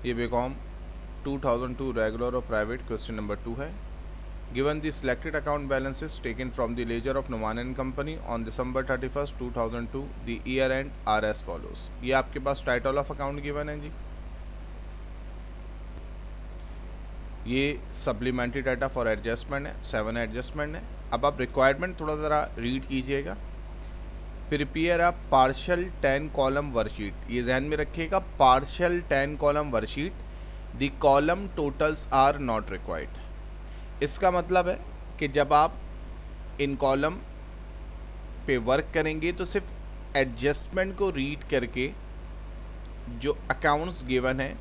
ये BCom 2002 regular और private question number 2 है। Given the selected account balances taken from the ledger of Numan and company on December 31, 2002 the year end are as follows. ये आपके पास title of account given है जी। ये supplementary data for adjustment है, 7 adjustment है। अब आप रिक्वायरमेंट थोड़ा ज़रा रीड कीजिएगा। Prepare a partial 10 column worksheet. ये ध्यान में रखिएगा, partial 10 column worksheet, the column totals are not required. इसका मतलब है कि जब आप इन कॉलम पे वर्क करेंगे तो सिर्फ एडजस्टमेंट को रीड करके जो अकाउंट्स गिवन है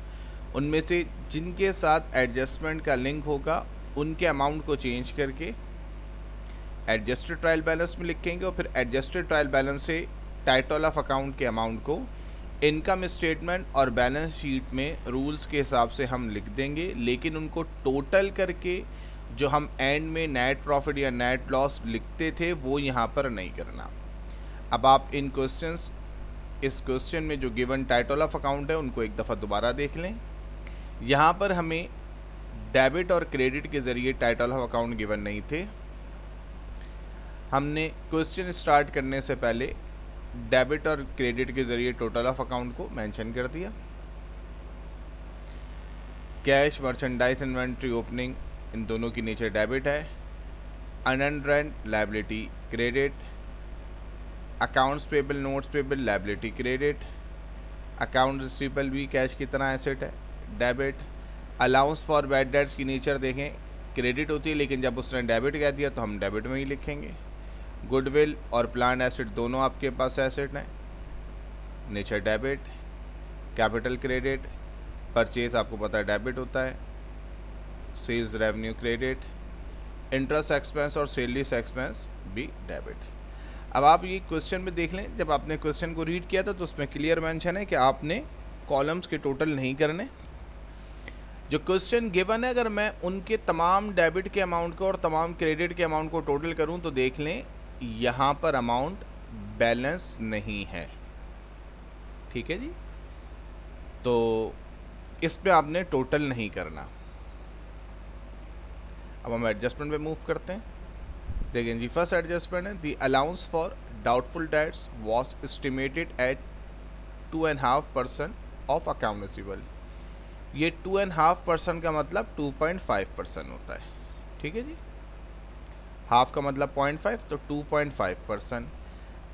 उनमें से जिनके साथ एडजस्टमेंट का लिंक होगा उनके अमाउंट को चेंज करके एडजस्टेड ट्रायल बैलेंस में लिखेंगे और फिर एडजस्टेड ट्रायल बैलेंस से टाइटल ऑफ अकाउंट के अमाउंट को इनकम स्टेटमेंट और बैलेंस शीट में रूल्स के हिसाब से हम लिख देंगे, लेकिन उनको टोटल करके जो हम एंड में नेट प्रॉफिट या नेट लॉस लिखते थे वो यहाँ पर नहीं करना। अब आप इन क्वेश्चंस, इस क्वेश्चन में जो गिवन टाइटल ऑफ अकाउंट है उनको एक दफ़ा दोबारा देख लें। यहाँ पर हमें डेबिट और क्रेडिट के ज़रिए टाइटल ऑफ अकाउंट गिवन नहीं थे। हमने क्वेश्चन स्टार्ट करने से पहले डेबिट और क्रेडिट के ज़रिए टोटल ऑफ अकाउंट को मेंशन कर दिया। कैश, मर्चेंडाइज, इन्वेंट्री, ओपनिंग, इन दोनों की नेचर डेबिट है। Unearned rent liability credit. Accounts payable, notes payable liability credit. Account receivable भी कैश की तरह एसेट है, debit. Allowance for bad dates की नेचर देखें, क्रेडिट होती है, लेकिन जब उसने डेबिट कह दिया तो हम डेबिट में ही लिखेंगे। गुडविल और प्लान एसेट दोनों आपके पास एसेट हैं, nature debit. Capital credit, purchase आपको पता है डेबिट होता है। Sales revenue credit. Interest expense और सेल लीज एक्सपेंस भी डेबिट। अब आप ये क्वेश्चन में देख लें, जब आपने क्वेश्चन को रीड किया था तो उसमें क्लियर मेंशन है कि आपने कॉलम्स के टोटल नहीं करने। जो क्वेश्चन गिवन है, अगर मैं उनके तमाम डेबिट के अमाउंट को और तमाम क्रेडिट के अमाउंट को टोटल करूं तो देख लें यहाँ पर अमाउंट बैलेंस नहीं है। ठीक है जी, तो इस पे आपने टोटल नहीं करना। अब हम एडजस्टमेंट पे मूव करते हैं। देखिए जी, फर्स्ट एडजस्टमेंट है the allowance for doubtful debts was estimated at 2.5% of account receivable. ये 2.5% का मतलब 2.5% होता है। ठीक है जी, हाफ का मतलब 0.5, तो 2.5%।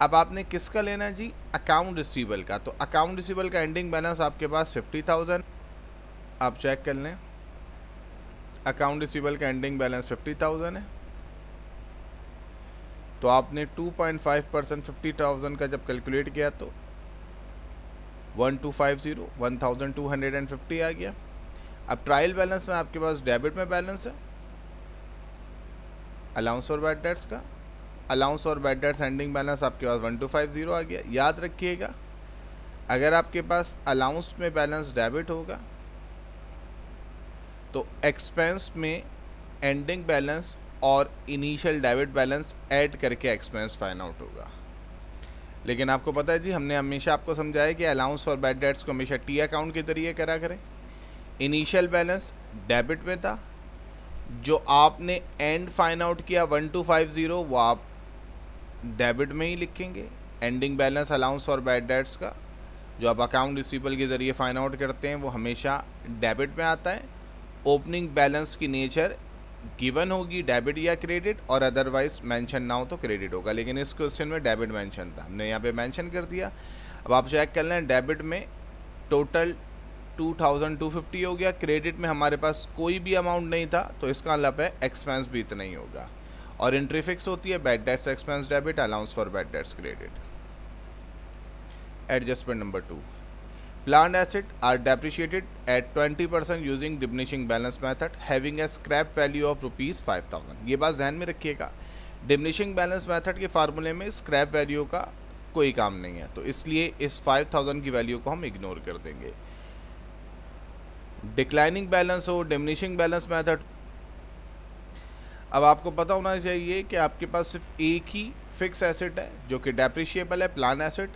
अब आपने किसका लेना है जी? अकाउंट रिसीवेबल का। तो अकाउंट रिसीवेबल का एंडिंग बैलेंस आपके पास 50,000, आप चेक कर लें। अकाउंट रिसीवेबल का एंडिंग बैलेंस 50,000 है, तो आपने 2.5% 50,000 का जब कैलकुलेट किया तो 1250 आ गया। अब ट्रायल बैलेंस में आपके पास डेबिट में बैलेंस है अलाउंस और बैड डेट्स का। अलाउंस और बैड डेट्स एंडिंग बैलेंस आपके पास 1250 आ गया। याद रखिएगा, अगर आपके पास अलाउंस में बैलेंस डेबिट होगा तो एक्सपेंस में एंडिंग बैलेंस और इनिशियल डेबिट बैलेंस ऐड करके एक्सपेंस फाइंड आउट होगा। लेकिन आपको पता है जी, हमने हमेशा आपको समझाया कि अलाउंस और बैड डेट्स को हमेशा टी अकाउंट के जरिए करा करें। इनिशियल बैलेंस डेबिट में था, जो आपने एंड फाइंड आउट किया 1250 वो आप डेबिट में ही लिखेंगे। एंडिंग बैलेंस अलाउंस और बैड डेट्स का जो आप अकाउंट रिसीवेबल के ज़रिए फाइंड आउट करते हैं वो हमेशा डेबिट में आता है। ओपनिंग बैलेंस की नेचर गिवन होगी डेबिट या क्रेडिट, और अदरवाइज मेंशन ना हो तो क्रेडिट होगा, लेकिन इस क्वेश्चन में डेबिट मेंशन था, हमने यहाँ पे मेंशन कर दिया। अब आप चेक कर लें, डेबिट में टोटल 2250 हो गया, क्रेडिट में हमारे पास कोई भी अमाउंट नहीं था, तो इसका मतलब है एक्सपेंस भी इतना ही होगा। और एंट्री फिक्स होती है, bad debts expense debit, allowance for bad dates credit. Adjustment number 2, Plant assets are depreciated at 20% using diminishing balance method having a scrap value of rupees 5,000। ये बात ध्यान में रखिएगा, डिमिनिशिंग बैलेंस मेथड के फार्मूले में स्क्रैप वैल्यू का कोई काम नहीं है, तो इसलिए इस 5,000 की वैल्यू को हम इग्नोर कर देंगे। डिक्लाइनिंग बैलेंस हो, डिमिनिशिंग बैलेंस मेथड, अब आपको पता होना चाहिए कि आपके पास सिर्फ एक ही फिक्स एसेट है जो कि डेप्रिशिएबल है, प्लान एसेट।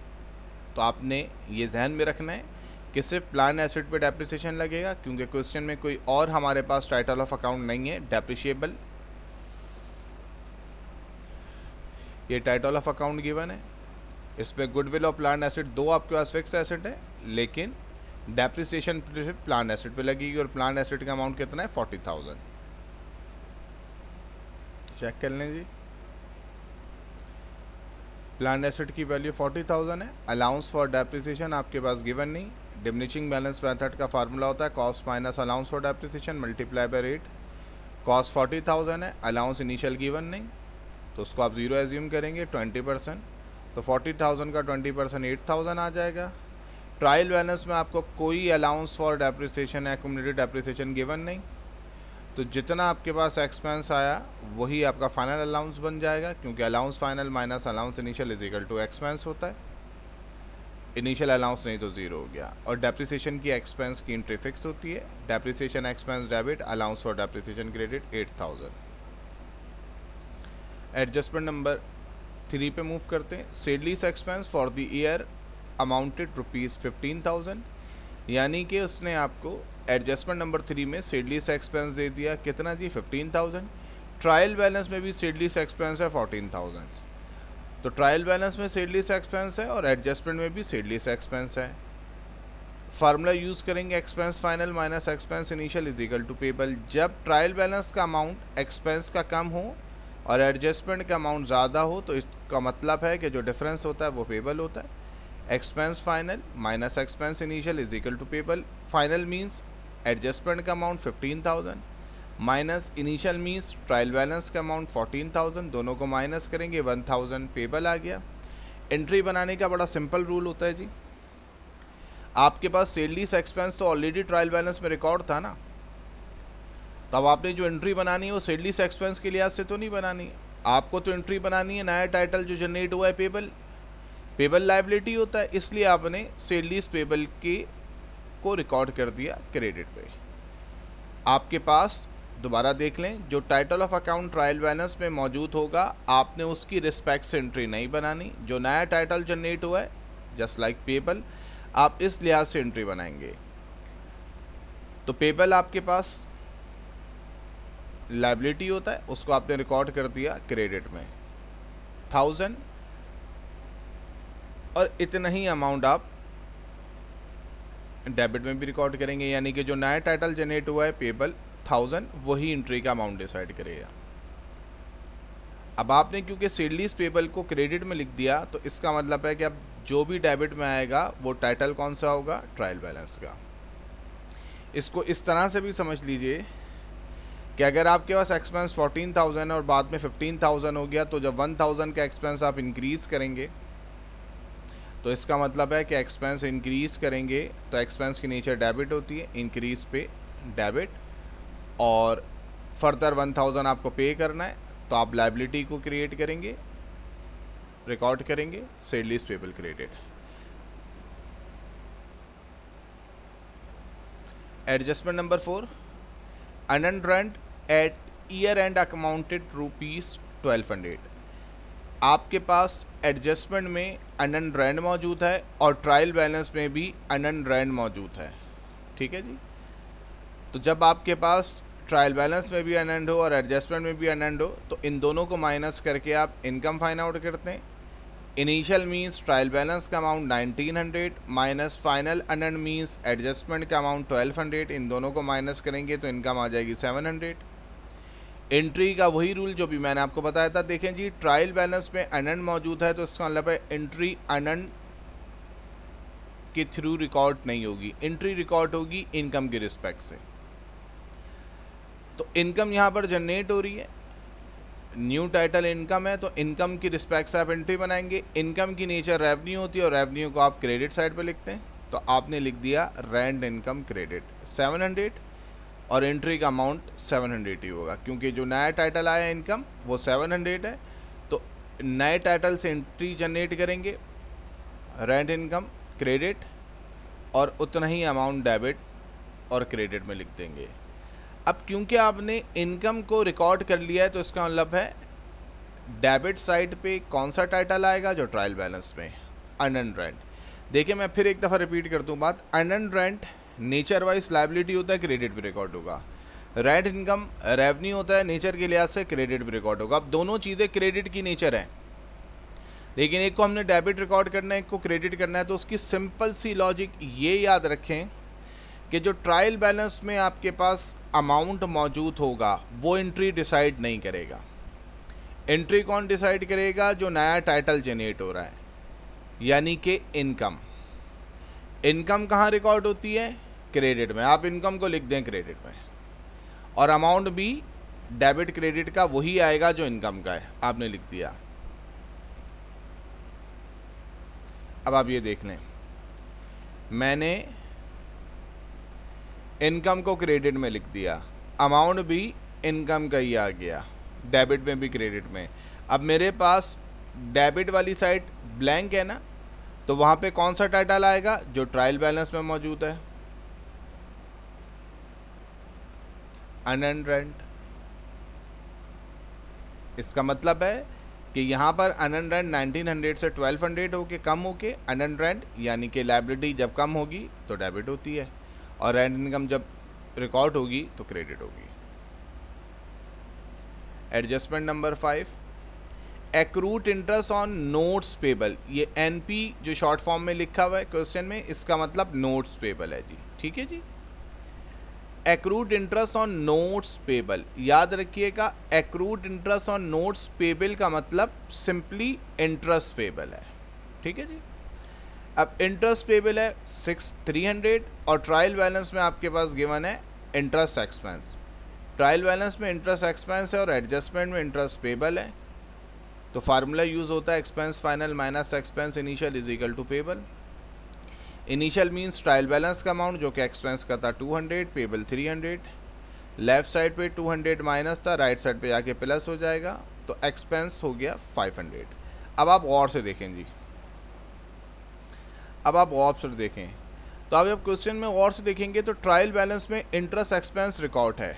तो आपने ये जहन में रखना है कि सिर्फ प्लान एसेट पे डेप्रिसिएशन लगेगा, क्योंकि क्वेश्चन में कोई और हमारे पास टाइटल ऑफ अकाउंट नहीं है डेप्रिशिएबल। ये टाइटल ऑफ अकाउंट गिवन है, इसमें गुडविल और प्लान एसेट दो आपके पास फिक्स एसेट है, लेकिन डेप्रिसिएशन प्लान एसेट पे लगेगी और प्लान एसेट का अमाउंट कितना है 40,000। चेक कर लें जी, प्लान एसेट की वैल्यू 40,000 है। अलाउंस फॉर डेप्रिसिएशन आपके पास गिवन नहीं। डिमिनिशिंग बैलेंस मेथड का फार्मूला होता है cost minus allowance for depreciation multiply by rate. Cost 40,000 है, अलाउंस इनिशियल गिवन नहीं, तो उसको आप 0 एज्यूम करेंगे 20%, तो 40,000 का 20% 8,000 आ जाएगा। ट्रायल बैलेंस में आपको कोई अलाउंस फॉर डेप्रिसिएशन या एक्यूमुलेटेड डेप्रिसिएशन गिवन नहीं, तो जितना आपके पास एक्सपेंस आया वही आपका फाइनल अलाउंस बन जाएगा, क्योंकि allowance final minus allowance initial is equal to expense होता है। इनिशियल अलाउंस नहीं तो 0 हो गया। और डेप्रिसिएशन की एक्सपेंस की एंट्री फिक्स होती है, depreciation expense debit, allowance for depreciation credit 8,000। Adjustment number 3 पे मूव करते हैं। Said lease expense for the year amounted ₹15,000, यानी कि उसने आपको एडजस्टमेंट नंबर 3 में सेड लीज एक्सपेंस दे दिया कितना जी 15,000। ट्रायल बैलेंस में भी सेड लीज एक्सपेंस है 14,000, तो ट्रायल बैलेंस में सेड लीज एक्सपेंस है और एडजस्टमेंट में भी सेड लीज एक्सपेंस है। फार्मूला यूज़ करेंगे expense final minus expense initial is equal to payable. जब ट्रायल बैलेंस का अमाउंट एक्सपेंस का कम हो और एडजस्टमेंट का अमाउंट ज़्यादा हो, तो इसका मतलब है कि जो डिफरेंस होता है वो पेबल होता है। Expense final minus expense initial is equal to payable. Final means adjustment का amount 15,000 minus initial means trial balance का अमाउंट 14,000, दोनों को माइनस करेंगे 1,000 पेबल आ गया। एंट्री बनाने का बड़ा सिंपल रूल होता है जी, आपके पास सेड लीज एक्सपेंस तो ऑलरेडी ट्रायल बैलेंस में रिकॉर्ड था ना, तब आपने जो एंट्री बनानी है वो सेड लीज एक्सपेंस के लिहाज से तो नहीं बनानी है, आपको तो एंट्री बनानी है नया टाइटल जो जनरेट हुआ है पेबल लायबिलिटी होता है, इसलिए आपने सेड लीज पेबल को रिकॉर्ड कर दिया क्रेडिट पे। आपके पास दोबारा देख लें, जो title of account trial balance में मौजूद होगा आपने उसकी रिस्पेक्ट से एंट्री नहीं बनानी। जो नया टाइटल जनरेट हुआ है जस्ट लाइक पेबल, आप इस लिहाज से एंट्री बनाएंगे। तो पेबल आपके पास लायबिलिटी होता है, उसको आपने रिकॉर्ड कर दिया क्रेडिट में 1000, और इतना ही अमाउंट आप डेबिट में भी रिकॉर्ड करेंगे, यानी कि जो नया टाइटल जनरेट हुआ है पेबल 1000, वही एंट्री का अमाउंट डिसाइड करेगा। अब आपने क्योंकि सेड लीज पेबल को क्रेडिट में लिख दिया, तो इसका मतलब है कि अब जो भी डेबिट में आएगा वो टाइटल कौन सा होगा, ट्रायल बैलेंस का। इसको इस तरह से भी समझ लीजिए कि अगर आपके पास एक्सपेंस 14,000 है और बाद में 15,000 हो गया, तो जब 1,000 का एक्सपेंस आप इंक्रीज़ करेंगे, तो इसका मतलब है कि एक्सपेंस इंक्रीज़ करेंगे तो एक्सपेंस की नेचर डेबिट होती है, इंक्रीज़ पे डेबिट, और फर्दर 1,000 आपको पे करना है, तो आप लायबिलिटी को क्रिएट करेंगे, रिकॉर्ड करेंगे salaries payable credit. Adjustment number 4, unearned rent at year end amounted ₹1200। आपके पास एडजस्टमेंट में अनअर्न्ड रेंट मौजूद है और ट्रायल बैलेंस में भी अनअर्न्ड रेंट मौजूद है, ठीक है जी। तो जब आपके पास ट्रायल बैलेंस में भी अनअर्न्ड हो और एडजस्टमेंट में भी अनअर्न्ड हो, तो इन दोनों को माइनस करके आप इनकम फाइंड आउट करते हैं। इनिशियल मीन्स ट्रायल बैलेंस का amount 1900 minus final unearned means adjustment का अमाउंट 1200, इन दोनों को माइनस करेंगे तो इनकम आ जाएगी 700। एंट्री का वही रूल जो भी मैंने आपको बताया था। देखें जी, ट्रायल बैलेंस में अनअर्न्ड मौजूद है, तो इसका मतलब है एंट्री अनअर्न्ड के थ्रू रिकॉर्ड नहीं होगी, एंट्री रिकॉर्ड होगी इनकम के रिस्पेक्ट से। तो इनकम यहाँ पर जनरेट हो रही है, न्यू टाइटल इनकम है, तो इनकम की रिस्पेक्ट से आप एंट्री बनाएंगे। इनकम की नेचर रेवेन्यू होती है और रेवेन्यू को आप क्रेडिट साइड पे लिखते हैं, तो आपने लिख दिया रेंट इनकम क्रेडिट 700, और एंट्री का अमाउंट 700 ही होगा, क्योंकि जो नया टाइटल आया इनकम वो 700 है, तो नए टाइटल से एंट्री जनरेट करेंगे रेंट इनकम क्रेडिट, और उतना ही अमाउंट डेबिट और क्रेडिट में लिख देंगे। अब क्योंकि आपने इनकम को रिकॉर्ड कर लिया है, तो इसका मतलब है डेबिट साइड पे कौन सा टाइटल आएगा, जो ट्रायल बैलेंस में अनअर्न्ड रेंट। देखिए मैं फिर एक दफ़ा रिपीट करता हूँ बात, unearned rent nature wise liability होता है, क्रेडिट पे रिकॉर्ड होगा। रेंट इनकम रेवेन्यू होता है, नेचर के लिहाज से क्रेडिट पे रिकॉर्ड होगा। अब दोनों चीज़ें क्रेडिट की नेचर है, लेकिन एक को हमने डेबिट रिकॉर्ड करना है, एक को क्रेडिट करना है। तो उसकी सिंपल सी लॉजिक ये याद रखें कि जो ट्रायल बैलेंस में आपके पास अमाउंट मौजूद होगा वो एंट्री डिसाइड नहीं करेगा। एंट्री कौन डिसाइड करेगा? जो नया टाइटल जनरेट हो रहा है, यानी कि इनकम। इनकम कहाँ रिकॉर्ड होती है? क्रेडिट में। आप इनकम को लिख दें क्रेडिट में, और अमाउंट भी डेबिट क्रेडिट का वही आएगा जो इनकम का है, आपने लिख दिया। अब आप ये देख लें, मैंने इनकम को क्रेडिट में लिख दिया, अमाउंट भी इनकम का ही आ गया, डेबिट में भी क्रेडिट में। अब मेरे पास डेबिट वाली साइड ब्लैंक है ना, तो वहाँ पे कौन सा टाइटल आएगा? जो ट्रायल बैलेंस में मौजूद है, अनअर्न्ड रेंट। इसका मतलब है कि यहाँ पर अनअर्न्ड रेंट 1900 से 1200 होके कम होके अनअर्न्ड रेंट, यानी कि लायबिलिटी जब कम होगी तो डेबिट होती है, और रेंट इनकम जब रिकॉर्ड होगी तो क्रेडिट होगी। Adjustment number 5, एक्रूट interest on notes payable. ये एनपी जो शॉर्ट फॉर्म में लिखा हुआ है क्वेश्चन में, इसका मतलब नोट्स पेबल है जी, ठीक है जी। Accrued interest on notes payable, याद रखिएगा, accrued interest on notes payable का मतलब सिंपली इंटरेस्ट पेबल है, ठीक है जी। अब इंटरेस्ट पेबल है 300, और ट्रायल बैलेंस में आपके पास गिवन है इंटरेस्ट एक्सपेंस। ट्रायल बैलेंस में इंटरेस्ट एक्सपेंस है और एडजस्टमेंट में इंटरेस्ट पेबल है, तो फार्मूला यूज़ होता है expense final minus expense initial is equal to payable. Initial means trial balance का अमाउंट जो कि एक्सपेंस का था 200, पेबल 300। लेफ्ट साइड पे 200 माइनस था, राइट साइड पे जाके प्लस हो जाएगा, तो एक्सपेंस हो गया 500। अब आप गौर से देखें जी, अब आप गौर से देखें, तो आप जब क्वेश्चन में गौर से देखेंगे तो ट्रायल बैलेंस में इंटरेस्ट एक्सपेंस रिकॉर्ड है,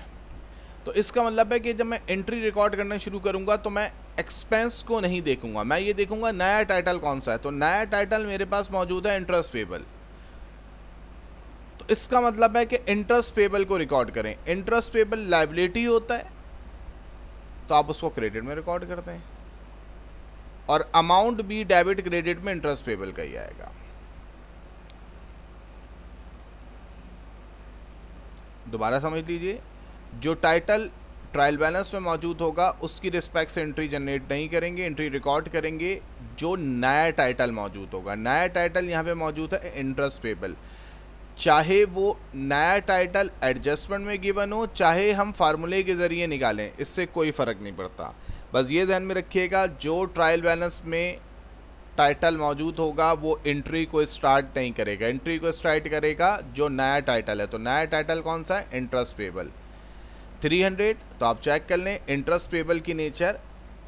तो इसका मतलब है कि जब मैं एंट्री रिकॉर्ड करना शुरू करूंगा तो मैं एक्सपेंस को नहीं देखूंगा, मैं ये देखूंगा नया टाइटल कौन सा है। तो नया टाइटल मेरे पास मौजूद है इंटरेस्ट पेबल, तो इसका मतलब है कि इंटरेस्ट पेबल को रिकॉर्ड करें। इंटरेस्ट पेबल लायबिलिटी होता है, तो आप उसको क्रेडिट में रिकॉर्ड करते हैं, और अमाउंट भी डेबिट क्रेडिट में इंटरेस्ट पेबल का ही आएगा। दोबारा समझ लीजिए, जो टाइटल ट्रायल बैलेंस में मौजूद होगा उसकी रिस्पेक्ट से एंट्री जनरेट नहीं करेंगे, एंट्री रिकॉर्ड करेंगे जो नया टाइटल मौजूद होगा। नया टाइटल यहाँ पे मौजूद है इंटरेस्ट पेबल, चाहे वो नया टाइटल एडजस्टमेंट में गिवन हो, चाहे हम फार्मूले के ज़रिए निकालें, इससे कोई फ़र्क नहीं पड़ता। बस ये ध्यान में रखिएगा, जो ट्रायल बैलेंस में टाइटल मौजूद होगा वो एंट्री को स्टार्ट नहीं करेगा, एंट्री को स्टार्ट करेगा जो नया टाइटल है। तो नया टाइटल कौन सा है? Interest payable 300। तो आप चेक कर लें, इंटरेस्ट पेबल की नेचर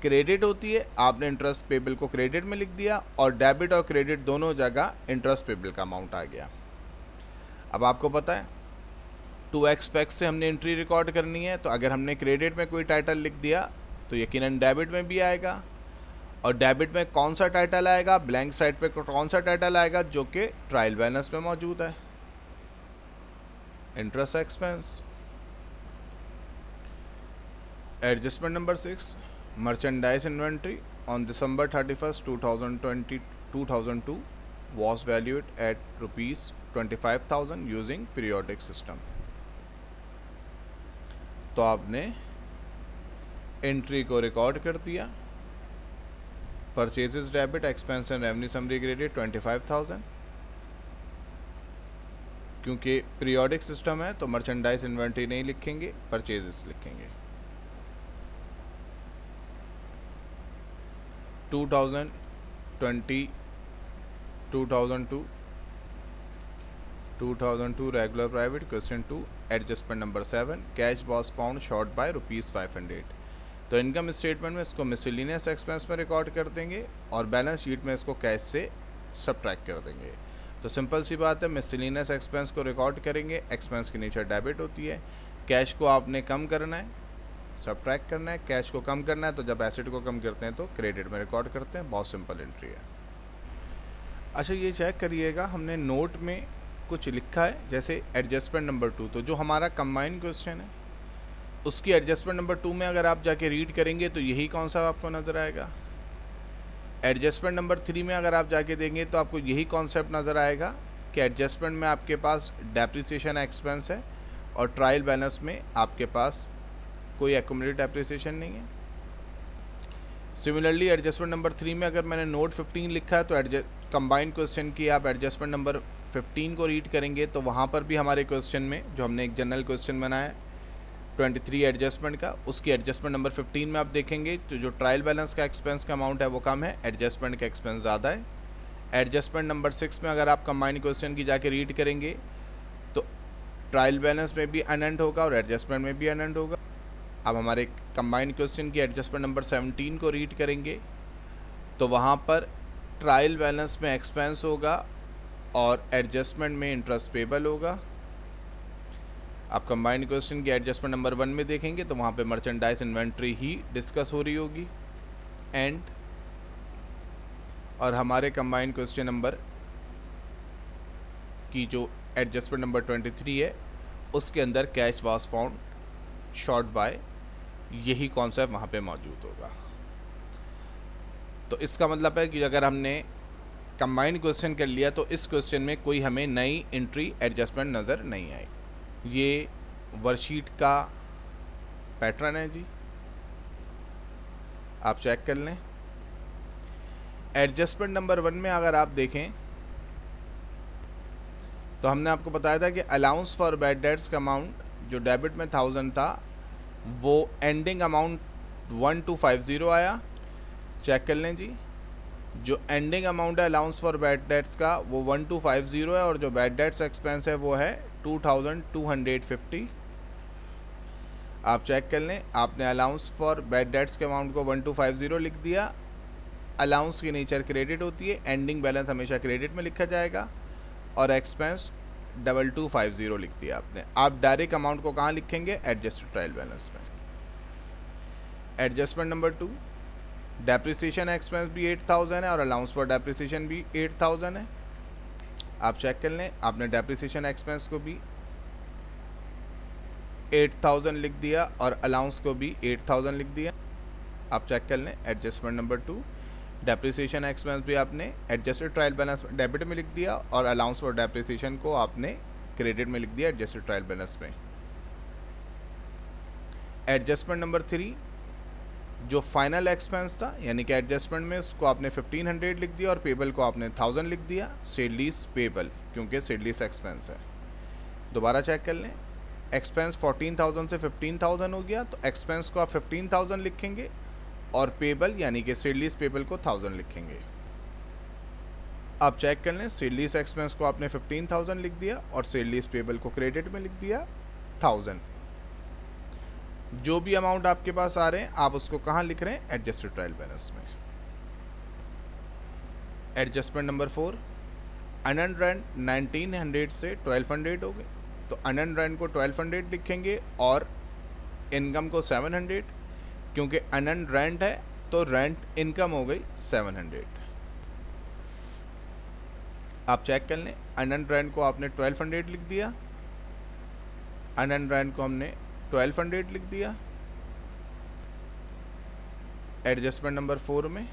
क्रेडिट होती है, आपने इंटरेस्ट पेबल को क्रेडिट में लिख दिया, और डेबिट और क्रेडिट दोनों जगह इंटरेस्ट पेबल का अमाउंट आ गया। अब आपको पता है 2x पैक्स से हमने एंट्री रिकॉर्ड करनी है, तो अगर हमने क्रेडिट में कोई टाइटल लिख दिया तो यकीनन डेबिट में भी आएगा, और डेबिट में कौन सा टाइटल आएगा? ब्लैंक साइड पे कौन सा टाइटल आएगा? जो कि ट्रायल बैलेंस में मौजूद है, interest expense. Adjustment number 6, merchandise inventory on December 31, 2002 was valued at ₹25,000 using periodic system. तो आपने एंट्री को रिकॉर्ड कर दिया, purchases debit, expense and revenue summary credit 25,000। क्योंकि पीरियोडिक सिस्टम है तो मर्चेंडाइज इन्वेंट्री नहीं लिखेंगे, परचेजेस लिखेंगे। 2002 regular private. Question 2, adjustment number 7, cash was found short by ₹500। तो इनकम स्टेटमेंट में इसको मिसलिनियस एक्सपेंस में रिकॉर्ड कर देंगे, और बैलेंस शीट में इसको कैश से सब्ट्रैक्ट कर देंगे। तो सिंपल सी बात है, मिसलिनियस एक्सपेंस को रिकॉर्ड करेंगे, एक्सपेंस की नेचर डेबिट होती है, कैश को आपने कम करना है, सब्ट्रैक्ट करना है, कैश को कम करना है, तो जब एसेट को कम करते हैं तो क्रेडिट में रिकॉर्ड करते हैं। बहुत सिंपल एंट्री है। अच्छा ये चेक करिएगा, हमने नोट में कुछ लिखा है जैसे एडजस्टमेंट नंबर 2, तो जो हमारा कंबाइंड क्वेश्चन है उसकी एडजस्टमेंट नंबर 2 में अगर आप जाके रीड करेंगे तो यही कॉन्सेप्ट आपको नज़र आएगा। एडजस्टमेंट नंबर 3 में अगर आप जाके देंगे तो आपको यही कॉन्सेप्ट नज़र आएगा कि एडजस्टमेंट में आपके पास डेप्रिसिएशन एक्सपेंस है और ट्रायल बैलेंस में आपके पास कोई एक्यूमुलेटेड डेप्रिसिएशन नहीं है। सिमिलरली एडजस्टमेंट नंबर 3 में अगर मैंने नोट 15 लिखा है तो कंबाइंड क्वेश्चन की आप एडजस्टमेंट नंबर 15 को रीड करेंगे तो वहाँ पर भी हमारे क्वेश्चन में जो हमने एक जनरल क्वेश्चन बनाया है 23 एडजस्टमेंट का, उसकी एडजस्टमेंट नंबर 15 में आप देखेंगे तो जो ट्रायल बैलेंस का एक्सपेंस का अमाउंट है वो कम है, एडजस्टमेंट का एक्सपेंस ज़्यादा है। एडजस्टमेंट नंबर 6 में अगर आप कंबाइंड क्वेश्चन की जाके रीड करेंगे तो ट्रायल बैलेंस में भी अनएंड होगा और एडजस्टमेंट में भी अनएंड होगा। अब हमारे कंबाइंड क्वेश्चन की एडजस्टमेंट नंबर 17 को रीड करेंगे तो वहाँ पर ट्रायल बैलेंस में एक्सपेंस होगा और एडजस्टमेंट में इंटरेस्ट पेबल होगा। आप कंबाइंड क्वेश्चन की एडजस्टमेंट नंबर 1 में देखेंगे तो वहाँ पे मर्चेंडाइज इन्वेंट्री ही डिस्कस हो रही होगी एंड, और हमारे कंबाइंड क्वेश्चन नंबर की जो एडजस्टमेंट नंबर 23 है उसके अंदर cash was found short by, यही कॉन्सेप्ट वहाँ पे मौजूद होगा। तो इसका मतलब है कि अगर हमने कंबाइंड क्वेश्चन कर लिया तो इस क्वेश्चन में कोई हमें नई एंट्री एडजस्टमेंट नज़र नहीं आई। ये वर्कशीट का पैटर्न है जी, आप चेक कर लें। एडजस्टमेंट नंबर 1 में अगर आप देखें तो हमने आपको बताया था कि अलाउंस फॉर बैड डेट्स का अमाउंट जो डेबिट में 1000 था वो एंडिंग अमाउंट 1250 आया। चेक कर लें जी, जो एंडिंग अमाउंट है अलाउंस फॉर बैड डेट्स का वो 1250 है और जो बैड डेट्स एक्सपेंस है वो है 2250। आप चेक कर लें, आपने अलाउंस फॉर बैड डेट्स के अमाउंट को 1250 लिख दिया। अलाउंस की नेचर क्रेडिट होती है, एंडिंग बैलेंस हमेशा क्रेडिट में लिखा जाएगा और एक्सपेंस 2250 लिख दिया आपने। आप डायरेक्ट अमाउंट को कहाँ लिखेंगे, एडजस्टेड ट्रायल बैलेंस में। एडजस्टमेंट नंबर 2, डेप्रिसिएशन एक्सपेंस भी 8000 है और अलाउंस फॉर डेप्रिसिएशन भी 8000 है। आप चेक कर लें, आपने डेप्रिसिएशन एक्सपेंस को भी 8000 लिख दिया और अलाउंस को भी 8000 लिख दिया। आप चेक कर लें, एडजस्टमेंट नंबर 2, डेप्रिसिएशन एक्सपेंस भी आपने एडजस्टेड ट्रायल बैलेंस में डेबिट में लिख दिया और अलाउंस फॉर डेप्रिसिएशन को आपने क्रेडिट में लिख दिया एडजस्टेड ट्रायल बैलेंस में। एडजस्टमेंट नंबर 3, जो फाइनल एक्सपेंस था यानी कि एडजस्टमेंट में उसको आपने 1500 लिख दिया और पेबल को आपने 1000 लिख दिया, सेड लीज पेबल, क्योंकि सेड लीज एक्सपेंस है। दोबारा चेक कर लें, एक्सपेंस 14000 से 15000 हो गया तो एक्सपेंस को आप 15000 लिखेंगे और पेबल यानी कि सेड लीज पेबल को 1000 लिखेंगे। आप चेक कर लें, सेड लीज एक्सपेंस को आपने 15000 लिख दिया और सेड लीज पेबल को क्रेडिट में लिख दिया 1000। जो भी अमाउंट आपके पास आ रहे हैं आप उसको कहाँ लिख रहे हैं, एडजस्टेड ट्रायल बैलेंस में। एडजस्टमेंट नंबर 4, अनअर्न्ड रेंट 1900 से 1200 हो गए तो अनअर्न्ड रेंट को 1200 लिखेंगे और इनकम को 700, क्योंकि अनअर्न्ड रेंट है तो रेंट इनकम हो गई 700। आप चेक कर लें, अनअर्न्ड रेंट को आपने 1200 लिख दिया, अनअर्न्ड रेंट को हमने 1200 लिख दिया। एडजस्टमेंट नंबर 4 में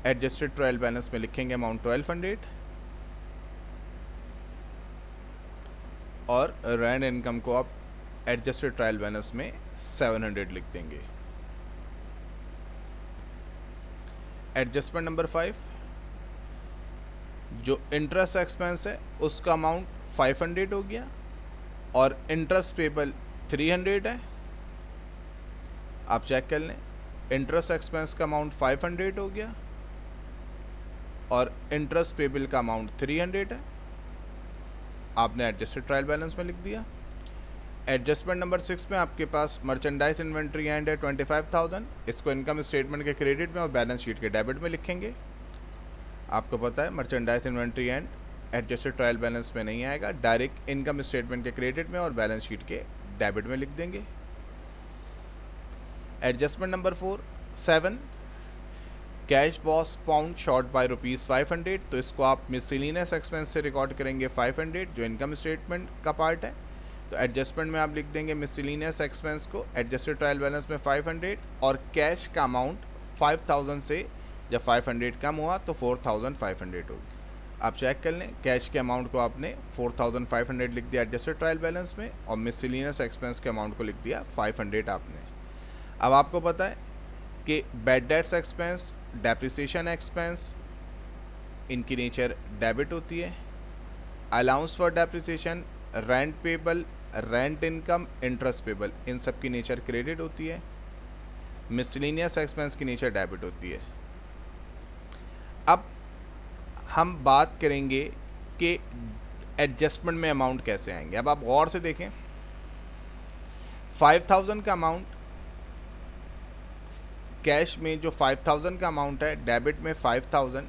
एडजस्टेड ट्रायल बैलेंस में लिखेंगे अमाउंट 1200 और रेंट इनकम को आप एडजस्टेड ट्रायल बैलेंस में 700 लिख देंगे। एडजस्टमेंट नंबर 5, जो इंटरेस्ट एक्सपेंस है उसका अमाउंट 500 हो गया और इंटरेस्ट पेबल 300 है। आप चेक कर लें, इंटरेस्ट एक्सपेंस का अमाउंट 500 हो गया और इंटरेस्ट पेबल का अमाउंट 300 है। आपने एडजस्टेड ट्रायल बैलेंस में लिख दिया। एडजस्टमेंट नंबर 6 में आपके पास मर्चेंडाइज इन्वेंट्री एंड है 25000, इसको इनकम स्टेटमेंट के क्रेडिट में और बैलेंस शीट के डेबिट में लिखेंगे। आपको पता है merchandise inventory end adjusted trial balance में नहीं आएगा, डायरेक्ट इनकम स्टेटमेंट के क्रेडिट में और बैलेंस शीट के डेबिट में लिख देंगे। Adjustment number 7, cash was found short by ₹500, तो इसको आप मिसलिनियस एक्सपेंस से रिकॉर्ड करेंगे 500 जो इनकम स्टेटमेंट का पार्ट है। तो एडजस्टमेंट में आप लिख देंगे मिसलिनियस एक्सपेंस को एडजस्टेड ट्रायल बैलेंस में 500 और कैश का अमाउंट 5000 से जब 500 कम हुआ तो 4500 होगी। आप चेक कर लें, कैश के अमाउंट को आपने 4500 लिख दिया एडजस्टेड ट्रायल बैलेंस में और मिसलिनियस एक्सपेंस के अमाउंट को लिख दिया 500 आपने। अब आपको पता है कि bad debts expense, depreciation expense, इनकी नेचर डेबिट होती है। Allowance for depreciation, rent payable, rent income, interest payable, इन सब की नेचर क्रेडिट होती है। मिसलिनियस एक्सपेंस की नेचर डेबिट होती है। अब हम बात करेंगे कि एडजस्टमेंट में अमाउंट कैसे आएंगे। अब आप गौर से देखें, 5000 का अमाउंट कैश में, जो 5000 का अमाउंट है डेबिट में 5000,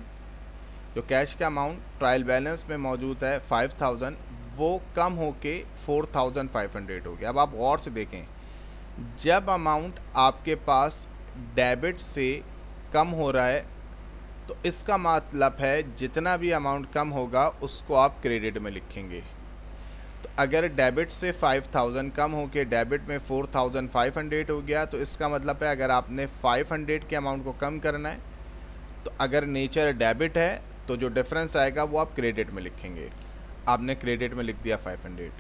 जो कैश का अमाउंट ट्रायल बैलेंस में मौजूद है 5000, वो कम होके 4500 हो गया। अब आप गौर से देखें, जब अमाउंट आपके पास डेबिट से कम हो रहा है तो इसका मतलब है जितना भी अमाउंट कम होगा उसको आप क्रेडिट में लिखेंगे। तो अगर डेबिट से 5000 कम होके डेबिट में 4500 हो गया तो इसका मतलब है अगर आपने 500 के अमाउंट को कम करना है तो अगर नेचर डेबिट है तो जो डिफरेंस आएगा वो आप क्रेडिट में लिखेंगे। आपने क्रेडिट में लिख दिया 500।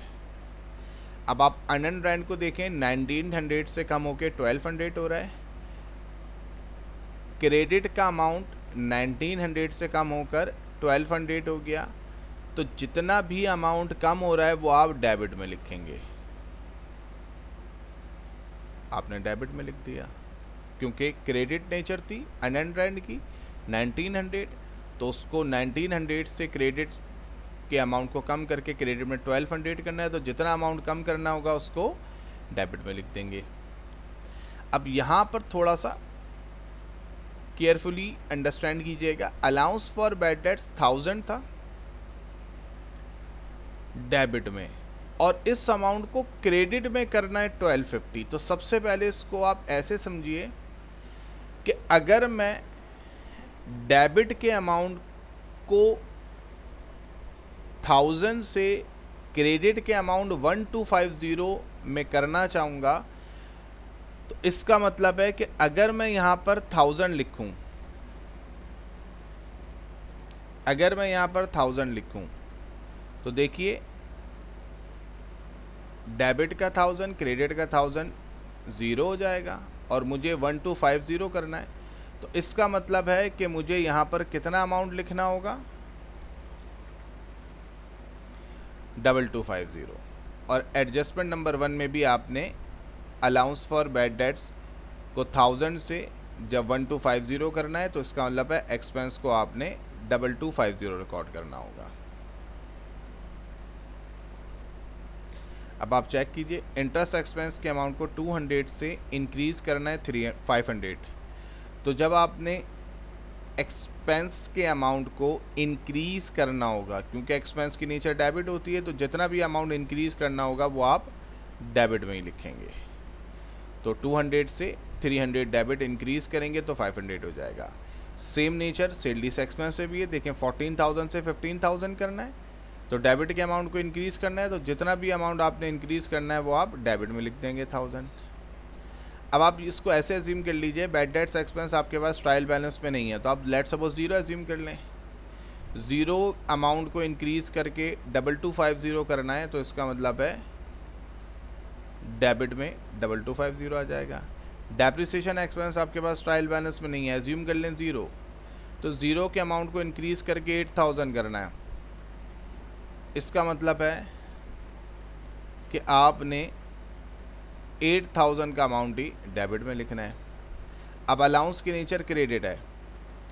अब आप अनअर्न्ड रेंट को देखें, 1900 से कम होके 1200 हो रहा है। क्रेडिट का अमाउंट 1900 से कम होकर 1200 हो गया, तो जितना भी अमाउंट कम हो रहा है वो आप डेबिट में लिखेंगे। आपने डेबिट में लिख दिया क्योंकि क्रेडिट नेचर थी अनअर्न्ड रेंट की 1900, तो उसको 1900 से क्रेडिट के अमाउंट को कम करके क्रेडिट में 1200 करना है, तो जितना अमाउंट कम करना होगा उसको डेबिट में लिख देंगे। अब यहाँ पर थोड़ा सा केयरफुली अंडरस्टैंड कीजिएगा। अलाउंस फॉर बैड डेट्स 1000 था डेबिट में और इस अमाउंट को क्रेडिट में करना है 1250। तो सबसे पहले इसको आप ऐसे समझिए कि अगर मैं डेबिट के अमाउंट को 1000 से क्रेडिट के अमाउंट 1250 में करना चाहूँगा तो इसका मतलब है कि अगर मैं यहाँ पर 1000 लिखूं, अगर मैं यहाँ पर 1000 लिखूं तो देखिए डेबिट का 1000 क्रेडिट का 1000 ज़ीरो हो जाएगा और मुझे 1250 करना है, तो इसका मतलब है कि मुझे यहाँ पर कितना अमाउंट लिखना होगा 2250। और एडजस्टमेंट नंबर 1 में भी आपने अलाउंस फॉर बैड डेट्स को 1000 से जब 1250 करना है तो इसका मतलब है एक्सपेंस को आपने 2250 रिकॉर्ड करना होगा। अब आप चेक कीजिए, इंटरेस्ट एक्सपेंस के अमाउंट को 200 से इंक्रीज करना है 500। तो जब आपने एक्सपेंस के अमाउंट को इंक्रीज करना होगा, क्योंकि एक्सपेंस की नेचर डेबिट होती है, तो जितना भी अमाउंट इंक्रीज करना होगा वो आप डेबिट में ही लिखेंगे। तो 200 से 300 डेबिट इंक्रीज करेंगे तो 500 हो जाएगा। सेम नेचर सेल्स एक्सपेंस से भी है। देखें 14000 से 15000 करना है तो डेबिट के अमाउंट को इंक्रीज करना है, तो जितना भी अमाउंट आपने इंक्रीज करना है वो आप डेबिट में लिख देंगे 1000। अब आप इसको ऐसे एज्यूम कर लीजिए, बैड डेट्स एक्सपेंस आपके पास ट्रायल बैलेंस में नहीं है, तो आप लेट सपोज 0 एज्यूम कर लें। 0 अमाउंट को इंक्रीज करके 2250 करना है, तो इसका मतलब है डेबिट में 2250 आ जाएगा। डेप्रिसिएशन एक्सपेंस आपके पास ट्रायल बैलेंस में नहीं है, एज्यूम कर लें 0, तो 0 के अमाउंट को इंक्रीज करके 8000 करना है। इसका मतलब है कि आपने 8000 का अमाउंट ही डेबिट में लिखना है। अब अलाउंस की नेचर क्रेडिट है,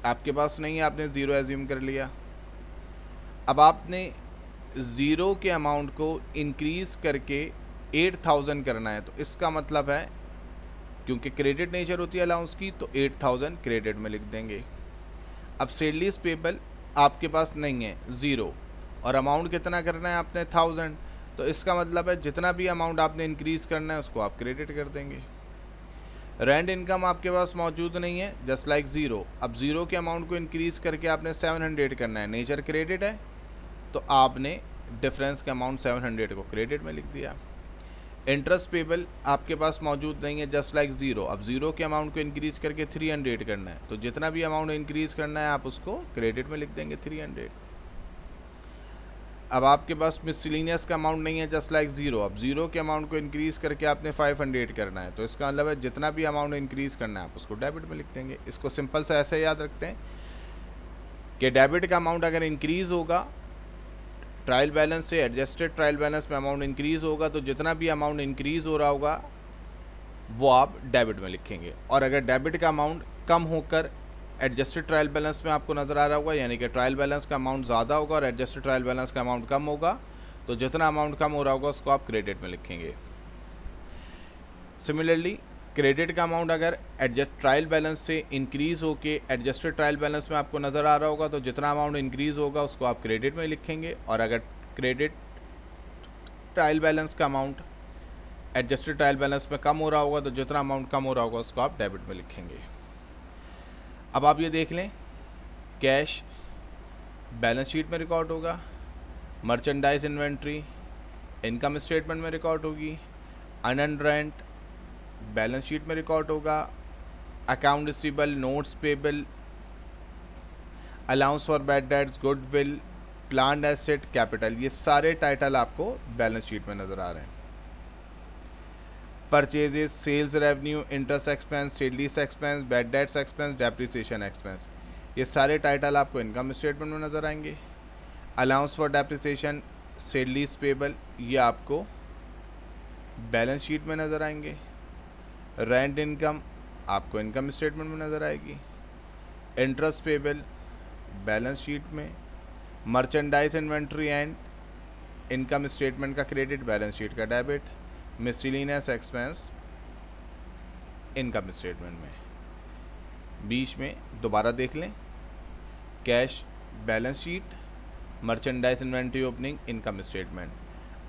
आपके पास नहीं है, आपने 0 एज्यूम कर लिया। अब आपने 0 के अमाउंट को इंक्रीज करके 8000 करना है, तो इसका मतलब है क्योंकि क्रेडिट नेचर होती है अलाउंस की, तो 8000 क्रेडिट में लिख देंगे। अब सेल्स पेबल आपके पास नहीं है 0 और अमाउंट कितना करना है आपने 1000, तो इसका मतलब है जितना भी अमाउंट आपने इंक्रीज करना है उसको आप क्रेडिट कर देंगे। रेंट इनकम आपके पास मौजूद नहीं है, जस्ट लाइक ज़ीरो। अब ज़ीरो के अमाउंट को इंक्रीज़ करके आपने 700 करना है, नेचर क्रेडिट है तो आपने डिफरेंस का अमाउंट 700 को क्रेडिट में लिख दिया। इंटरेस्ट पेबल आपके पास मौजूद नहीं है, जस्ट लाइक ज़ीरो। अब ज़ीरो के अमाउंट को इंक्रीज़ करके 300 करना है, तो जितना भी अमाउंट इंक्रीज़ करना है आप उसको क्रेडिट में लिख देंगे 300। अब आपके पास मिसलिनियस का अमाउंट नहीं है, जस्ट लाइक ज़ीरो। अब ज़ीरो के अमाउंट को इंक्रीज़ करके आपने 500 करना है, तो इसका मतलब है जितना भी अमाउंट इंक्रीज़ करना है आप उसको डेबिट में लिख देंगे। इसको सिंपल सा ऐसे याद रखते हैं कि डेबिट का अमाउंट अगर इंक्रीज़ होगा ट्रायल बैलेंस से एडजस्टेड ट्रायल बैलेंस में अमाउंट इंक्रीज़ होगा, तो जितना भी अमाउंट इंक्रीज़ हो रहा होगा वो आप डेबिट में लिखेंगे। और अगर डेबिट का अमाउंट कम होकर एडजस्टेड ट्रायल बैलेंस में आपको नज़र आ रहा होगा, यानी कि ट्रायल बैलेंस का अमाउंट ज़्यादा होगा और एडजस्टेड ट्रायल बैलेंस का अमाउंट कम होगा, तो जितना अमाउंट कम हो रहा होगा उसको आप क्रेडिट में लिखेंगे। सिमिलरली क्रेडिट का अमाउंट अगर एडजस्ट ट्रायल बैलेंस से इंक्रीज़ होके एडजस्टेड ट्रायल बैलेंस में आपको नज़र आ रहा होगा, तो जितना अमाउंट इंक्रीज़ होगा उसको आप क्रेडिट में लिखेंगे। और अगर क्रेडिट ट्रायल बैलेंस का अमाउंट एडजस्टेड ट्रायल बैलेंस में कम हो रहा होगा, तो जितना अमाउंट कम हो रहा होगा उसको आप डेबिट में लिखेंगे। अब आप ये देख लें, कैश बैलेंस शीट में रिकॉर्ड होगा, मर्चेंडाइज इन्वेंट्री इनकम स्टेटमेंट में रिकॉर्ड होगी, अनअर्न्ड रेंट बैलेंस शीट में रिकॉर्ड होगा, account receivable, notes payable, allowance for bad debts, goodwill, planned asset, capital, ये सारे टाइटल आपको बैलेंस शीट में नज़र आ रहे हैं। Purchases, sales revenue, interest expense, salaries expense, bad debts expense, depreciation expense, ये सारे टाइटल आपको इनकम स्टेटमेंट में नज़र आएंगे। Allowance for depreciation, salaries payable, ये आपको बैलेंस शीट में नज़र आएंगे। रेंट इनकम आपको इनकम स्टेटमेंट में नज़र आएगी। इंटरेस्ट पेबल बैलेंस शीट में, merchandise inventory end income statement का क्रेडिट, बैलेंस शीट का debit, miscellaneous expense income statement में। बीच में दोबारा देख लें, cash balance sheet, merchandise inventory opening income statement,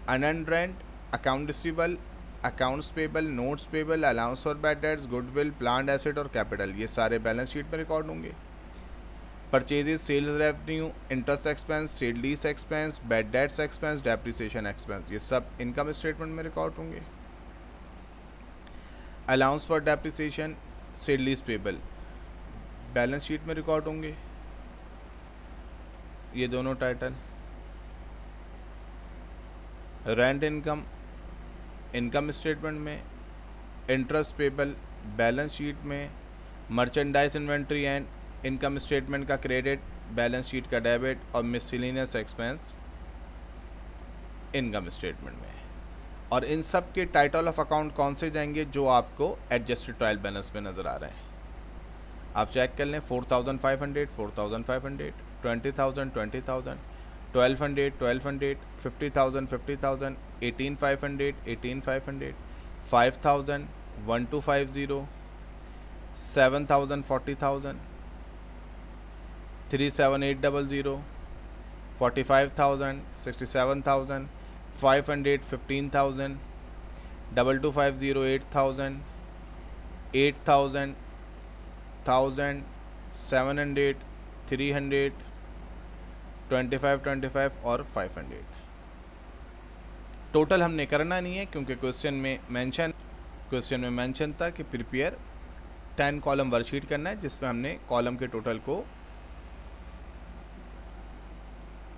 unearned rent, account receivable, accounts payable, notes payable, allowance for bad debts, goodwill, planned asset और capital, ये सारे बैलेंस शीट में रिकॉर्ड होंगे। Purchases, sales revenue, interest expense, salaries expense, bad debts expense, depreciation expense, ये सब income statement में record होंगे। Allowance for depreciation, salaries payable balance sheet में रिकॉर्ड होंगे, ये दोनों title. Rent income income statement में, इंटरेस्ट पेबल बैलेंस शीट में, merchandise inventory end income statement का क्रेडिट, बैलेंस शीट का डेबिट और मिसलिनियस एक्सपेंस इनकम स्टेटमेंट में। और इन सब के टाइटल ऑफ अकाउंट कौन से जाएंगे, जो आपको एडजस्टेड ट्रायल बैलेंस में नज़र आ रहे हैं। आप चेक कर लें, 4500, 4500, 20,000, 20,000, 1200, 1200, 50,000, 50,000, 18,500, 18,500, 5,000, 1250, 7,000, 40,000, 37800, 45,000, 67,000, 500, 15,000, 2250, 8,000, 8,000, 1,000, 700, 300, 25 और 500। टोटल हमने करना नहीं है क्योंकि क्वेश्चन में मेंशन था कि प्रिपेयर 10 कॉलम वर्कशीट करना है, जिसमें हमने कॉलम के टोटल को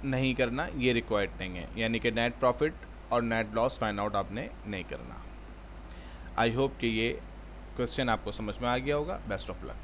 नहीं करना, ये रिक्वायर्ड नहीं है, यानी कि नेट प्रॉफिट और नेट लॉस फाइंड आउट आपने नहीं करना। आई होप कि ये क्वेश्चन आपको समझ में आ गया होगा। Best of luck.